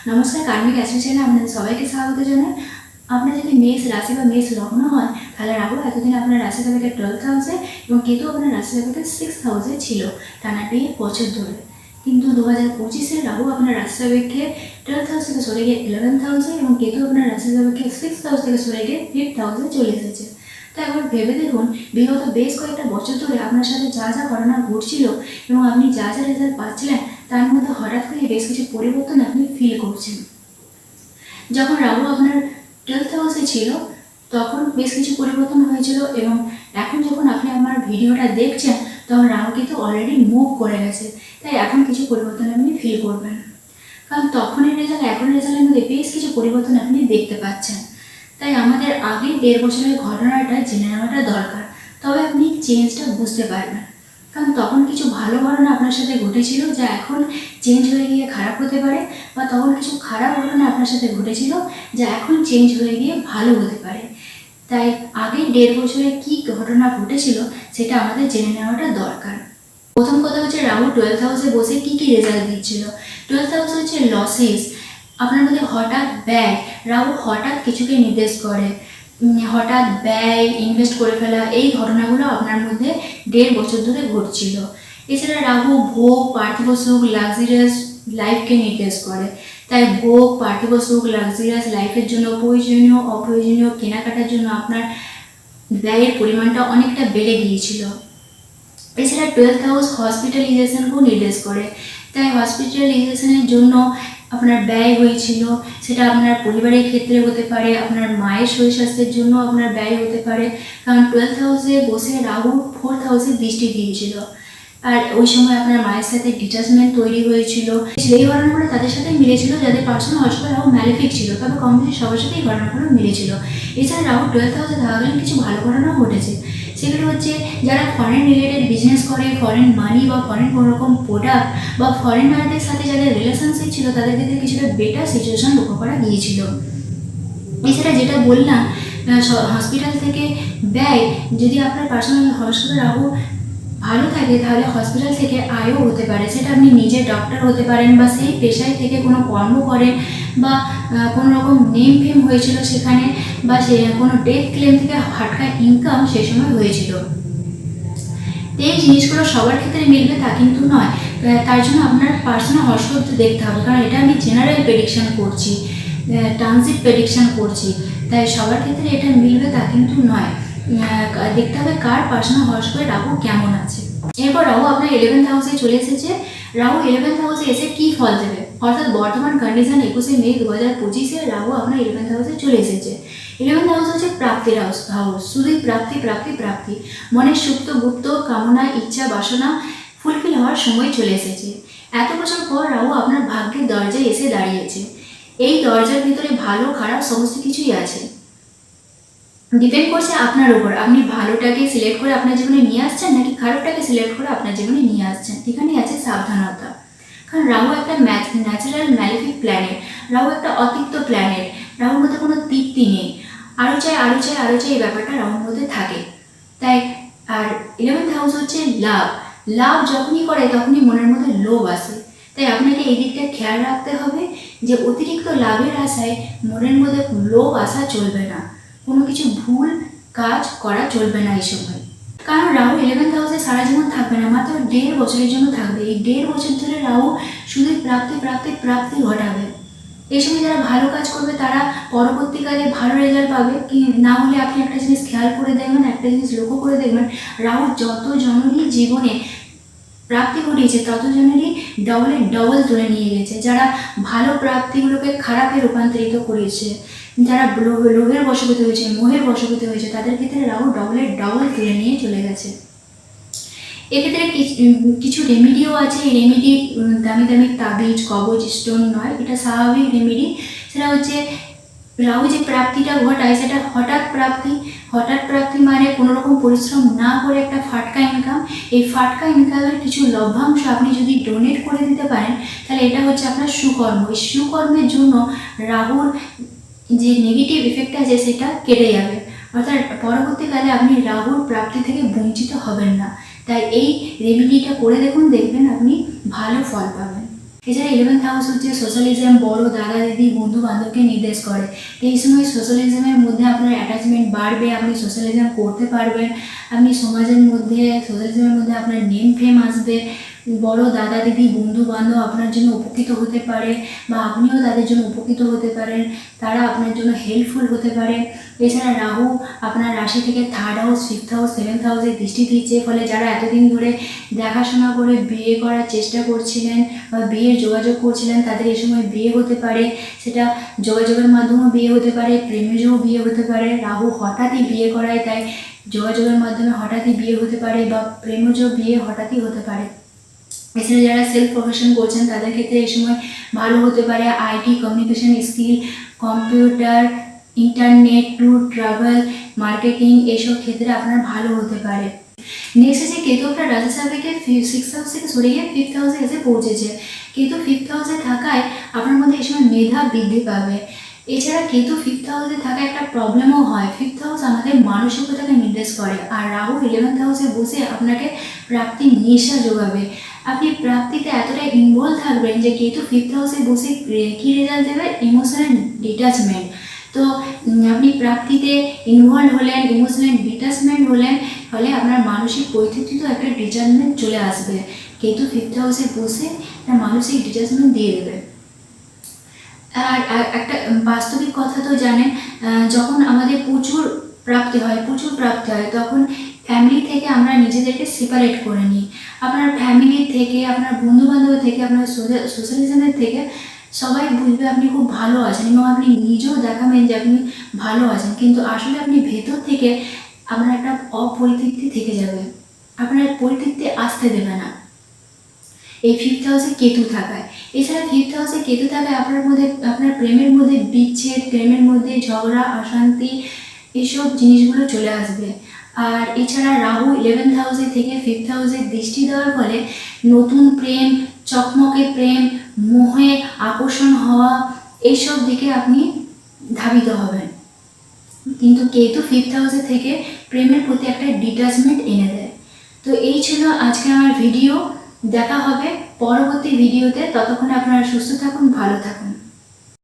নমস্কার, কার্মিক অ্যাসোসিয়েশনে আপনাদের সবাইকে স্বাগত জানাই। আপনার যদি মেষ রাশি বা মেষ লগ্ন হয়, তাহলে রাহু এতদিন আপনার রাশি থেকে 12th হাউসে এবং কেতু আপনার রাশি থেকে 6th হাউসে ছিল টানা 1 বছর ধরে। কিন্তু 2025-এ রাহু আপনার রাশি থেকে 12th হাউস থেকে সরে গিয়ে 11th হাউসে এবং কেতু আপনার রাশি থেকে 6th হাউস থেকে সরে গিয়ে 5th হাউসে চলে এসেছে। তো একবার ভেবে দেখুন, বিগত বেশ কয়েকটা বছর ধরে আপনার সাথে যা যা ঘটনা ঘটছিল এবং আপনি যা যা রেজাল্ট পাচ্ছিলেন, তার মধ্যে হঠাৎ করে বেশ কিছু পরিবর্তন আপনি ফিল করছেন। যখন রাহু আপনার 12th হাউসে ছিল, তখন বেশ কিছু পরিবর্তন হয়েছিল এবং এখন যখন আপনি আমার ভিডিওটা দেখছেন, তখন রাহু কিন্তু অলরেডি মুভ করে গেছে। তাই এখন কিছু পরিবর্তন আপনি ফিল করবেন, কারণ তখনের রেজাল্ট এখনের রেজাল্টের মধ্যে বেশ কিছু পরিবর্তন আপনি দেখতে পাচ্ছেন। তাই আমাদের আগে 1.5 বছরের ঘটনাটা জেনে নেওয়াটা দরকার, তবে আপনি চেঞ্জটা বুঝতে পারবেন। কারণ তখন কিছু ভালো ঘটনা আপনার সাথে ঘটেছিল যা এখন চেঞ্জ হয়ে গিয়ে খারাপ হতে পারে, বা তখন কিছু খারাপ ঘটনা আপনার সাথে ঘটেছিল যা এখন চেঞ্জ হয়ে গিয়ে ভালো হতে পারে। তাই আগে 1.5 বছরে কী ঘটনা ঘটেছিল সেটা আমাদের জেনে নেওয়াটা দরকার। প্রথম কথা হচ্ছে, রাহু 12th হাউসে বসে কী কী রেজাল্ট দিচ্ছিল। 12th হাউস হচ্ছে লসেস, আপনার মধ্যে হঠাৎ ব্যয়। রাহু হঠাৎ কিছুকে নির্দেশ করে, হঠাৎ ব্যয়, ইনভেস্ট করে ফেলা, এই ঘটনাগুলো আপনার মধ্যে 1.5 বছর ধরে ঘটছিল। এছাড়া রাহু ভোগ, পার্থিব সুখ, লাক্সারিয়াস লাইফকে নির্দেশ করে। তাই ভোগ, পার্থিব সুখ, লাক্সারিয়াস লাইফের জন্য প্রয়োজনীয় অপ্রয়োজনীয় কেনাকাটার জন্য আপনার ব্যয়ের পরিমাণটা অনেকটা বেড়ে গিয়েছিল। এছাড়া 12th হাউস হসপিটালাইজেশনকেও নির্দেশ করে। তাই হসপিটালাইজেশনের জন্য আপনার ব্যয় হয়েছিল, সেটা আপনার পরিবারের ক্ষেত্রে হতে পারে, আপনার মায়ের শরীর স্বাস্থ্যের জন্য আপনার ব্যয় হতে পারে। কারণ 12th হাউসে বসে রাহু 4th হাউসে দৃষ্টি দিয়েছিল, আর ওই সময় আপনার মায়ের সাথে ডিটাচমেন্ট তৈরি হয়েছিল। সেই ঘটনাগুলো তাদের সাথেই মিলেছিল যাদের পার্সোনাল হসপিটাল রাহু ম্যালেফিক ছিল, তবে কম বেশি সবার সাথেই ঘটনাগুলো মিলেছিল। এছাড়া রাহু 12th হাউসে থাকাকালীন কিছু ভালো ঘটনাও ঘটেছে। সেগুলো হচ্ছে, যারা ফরেন রিলেটেড বিজনেস করে, ফরেন মানি বা ফরেন কোনো রকম প্রোডাক্ট বা ফরেনারদের সাথে যাদের রিলেশনশিপ ছিল, তাদের ক্ষেত্রে কিছুটা বেটার সিচুয়েশন লক্ষ্য করা গিয়েছিল। এছাড়া যেটা বললাম, হসপিটাল থেকে ব্যয়, যদি আপনার পার্সোনাল হসপিটাল রাহু ভালো থাকে তাহলে হসপিটাল থেকে আয়ও হতে পারে। সেটা আপনি নিজে ডক্টর হতে পারেন, বা সেই পেশায় থেকে কোনো কর্ম করেন, বা কোনো রকম নেম ফেম হয়েছিল সেখানে, বা সে কোনো ডেথ ক্লেম থেকে হাটকা ইনকাম সেই সময় হয়েছিল। এই জিনিসগুলো সবার ক্ষেত্রে মিলবে তা কিন্তু নয়, তার জন্য আপনার পার্সোনাল হরস্কোপ দেখতে হবে, কারণ এটা আমি জেনারেল প্রেডিকশান করছি, ট্রানজিট প্রেডিকশান করছি। তাই সবার ক্ষেত্রে এটা মিলবে তা কিন্তু নয়, দেখতে হবে কার পার্সোনাল হরস্কোপে রাহু কেমন আছে। এরপর রাহু আপনার 11th হাউসে চলে এসেছে। রাহু 11th হাউসে এসে কী ফল দেবে, অর্থাৎ বর্তমান কন্ডিশন 21শে মে 2025-এ রাহু আপনার 11th হাউসে চলে এসেছে। 11th হাউস হচ্ছে প্রাপ্তির হাউস, শুধুই প্রাপ্তি প্রাপ্তি প্রাপ্তি, মনের সুপ্ত গুপ্ত কামনা, ইচ্ছা, বাসনা ফুলফিল হওয়ার সময় চলে এসেছে। এত বছর পর রাহু আপনার ভাগ্যের দরজায় এসে দাঁড়িয়েছে। এই দরজার ভিতরে ভালো খারাপ সমস্ত কিছুই আছে, ডিপেন্ড করছে আপনার উপর, আপনি ভালোটাকে সিলেক্ট করে আপনার জীবনে নিয়ে আসছেন নাকি খারাপটাকে সিলেক্ট করে আপনার জীবনে নিয়ে আসছেন। এখানেই আছে সাবধানতা, কারণ রাহু একটা ন্যাচারাল ম্যালিফিক প্ল্যানেট, রাহু একটা অতিরিক্ত প্ল্যানেট, রাহুর মধ্যে কোনো তৃপ্তি নেই, আরও চাই আরও চাই আরও চাই, এই ব্যাপারটা রাহুর মধ্যে থাকে। তাই আর 11th হাউস হচ্ছে লাভ, লাভ যখনই করে তখনই মনের মধ্যে লোভ আসে। তাই আপনাকে এই দিকটা খেয়াল রাখতে হবে যে অতিরিক্ত লাভের আশায় মনের মধ্যে লোভ আসা চলবে না, কোনো কিছু ভুল কাজ করা চলবে না এই সময়। কারণ রাহু 11th হাউসে সারা জীবন থাকবে না, মাত্র 1.5 বছরের জন্য থাকবে। এই 1.5 বছর ধরে রাহু শুধু প্রাপ্তি প্রাপ্তি প্রাপ্তি ঘটাবে। এই সময় যারা ভালো কাজ করবে তারা পরবর্তীকালে ভালো রেজাল্ট পাবে। কি না হলে আপনি একটা জিনিস খেয়াল করে দেখবেন, একটা জিনিস লক্ষ্য করে দেখবেন, রাহু যত জনেরই জীবনে প্রাপ্তি ঘটিয়েছে তত জনেরই ডবল তুলে নিয়ে গেছে। যারা ভালো প্রাপ্তিগুলোকে খারাপে রূপান্তরিত করেছে, যারা লোভের বশবর্তী হয়েছে, মোহের বশবর্তী হয়েছে, তাদের ক্ষেত্রে রাহু ডবল তুলে নিয়ে চলে গেছে। এক্ষেত্রে কিছু রেমিডিও আছে। এই রেমিডি দামি দামি তাবিজ, কবচ, স্টোন নয়, এটা স্বাভাবিক রেমিডি। সেটা হচ্ছে, রাহু যে প্রাপ্তিটা ঘটায় সেটা হঠাৎ প্রাপ্তি। হঠাৎ প্রাপ্তি মানে কোনো রকম পরিশ্রম না করে একটা ফাটকা ইনকাম। এই ফাটকা ইনকামের কিছু লভ্যাংশ আপনি যদি ডোনেট করে দিতে পারেন, তাহলে এটা হচ্ছে আপনার সুকর্ম। এই সুকর্মের জন্য রাহুর যে নেগেটিভ এফেক্ট আছে সেটা কেটে যাবে, অর্থাৎ পরবর্তীকালে আপনি রাহুর প্রাপ্তি থেকে বঞ্চিত হবেন না। তাই এই রেমিডিটা করে দেখুন, দেখবেন আপনি ভালো ফল পাবেন। এছাড়া 11th হাউস হচ্ছে সোশ্যালিজম, বড় দাদা দিদি বন্ধু বান্ধবকে নির্দেশ করে। এই সময় সোশ্যালিজমের মধ্যে আপনার অ্যাটাচমেন্ট বাড়বে, আপনি সোশ্যালিজম করতে পারবেন, আপনি সমাজের মধ্যে সোশ্যালিজমের মধ্যে আপনার নেম ফেম আসবে, বড় দাদা দিদি বন্ধু বান্ধব আপনার জন্য উপকৃত হতে পারে বা আপনিও তাদের জন্য উপকৃত হতে পারেন, তারা আপনার জন্য হেল্পফুল হতে পারে। এছাড়া রাহু আপনার রাশি থেকে 3rd house, 5th house, 7th হাউসে দৃষ্টি দিচ্ছে, ফলে যারা এতদিন ধরে দেখাশোনা করে বিয়ে করার চেষ্টা করছিলেন বা বিয়ের যোগাযোগ করছিলেন তাদের এই সময় বিয়ে হতে পারে। সেটা যোগাযোগের মাধ্যমেও বিয়ে হতে পারে, প্রেমেজও বিয়ে হতে পারে। রাহু হঠাৎই বিয়ে করায়, তাই যোগাযোগের মাধ্যমে হঠাৎই বিয়ে হতে পারে বা প্রেমজ বিয়ে হঠাৎই হতে পারে। এছাড়া যারা সেলফ প্রফেশন করছেন তাদের ক্ষেত্রে এই সময় ভালো হতে পারে। IT, communication skill, computer, internet, tour, travel, marketing এইসব ক্ষেত্রে আপনার ভালো হতে পারে। নেক্সট আছে কেতু আপনার রাশি সাপেক্ষে 6th হাউস থেকে সরে গিয়ে 5th হাউসে এসে পৌঁছেছে। কেতু 5th হাউসে থাকায় আপনার মধ্যে এই সময় মেধা বৃদ্ধি পাবে। এছাড়া কেতু 5th হাউসে থাকা একটা প্রবলেমও হয়। 5th হাউস আমাদের মানসিকতাকে নির্দেশ করে, আর রাহু 11th হাউসে বসে আপনাকে প্রাপ্তির নেশা যোগাবে। আপনি প্রাপ্তিতে এতটা ইনভলভ থাকবেন যে কেতু 5th হাউসে বসে কী রেজাল্ট দেবে? Emotional detachment. তো আপনি প্রাপ্তিতে ইনভলভ হলেন, ইমোশনাল ডিটাচমেন্ট হলেন, ফলে আপনার মানসিক পরিস্থিতিতেও একটা ডিটাচমেন্ট চলে আসবে। কেতু 5th হাউসে বসে একটা মানসিক ডিটাচমেন্ট দিয়ে দেবে। আর একটা বাস্তবিক কথা তো জানেন, যখন আমাদের প্রচুর প্রাপ্তি হয় তখন ফ্যামিলি থেকে আমরা নিজেদেরকে সেপারেট করে নিই। আপনার ফ্যামিলি থেকে, আপনার বন্ধুবান্ধব থেকে, আপনার সোশ্যালিজমের থেকে সবাই বুঝবে আপনি খুব ভালো আছেন এবং আপনি নিজেও দেখাবেন যে আপনি ভালো আছেন, কিন্তু আসলে আপনি ভেতর থেকে আপনার একটা অপরিতৃপ্তি থেকে যাবে, আপনার পরিতৃপ্তি আসতে দেবে না এই 5th হাউসে কেতু থাকায়। এছাড়া 5th হাউসে কেতু থাকায় আপনার প্রেমের মধ্যে বিচ্ছেদ, প্রেমের মধ্যে ঝগড়া, অশান্তি এইসব জিনিসগুলো চলে আসবে। আর এছাড়া রাহু 11th হাউসে থেকে 5th হাউসে দৃষ্টি দেওয়ার ফলে নতুন প্রেম, চকমকে প্রেম, মোহে আকর্ষণ হওয়া এইসব দিকে আপনি ধাবিত হবেন। কিন্তু কেতু 5th হাউসে থেকে প্রেমের প্রতি একটা ডিটাচমেন্ট এনে দেয়। তো এই ছিল আজকে আমার ভিডিও। দেখা হবে পরবর্তী ভিডিওতে, ততক্ষণে আপনারা সুস্থ থাকুন, ভালো থাকুন।